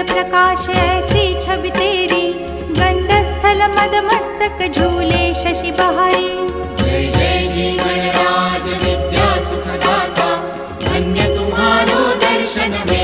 प्रकाश ऐसी छवि तेरी, गंडस्थल मद मस्तक झूले शशि बहारी। जय जय जी गणराज विद्या सुखदाता, धन्य तुम्हारो दर्शन में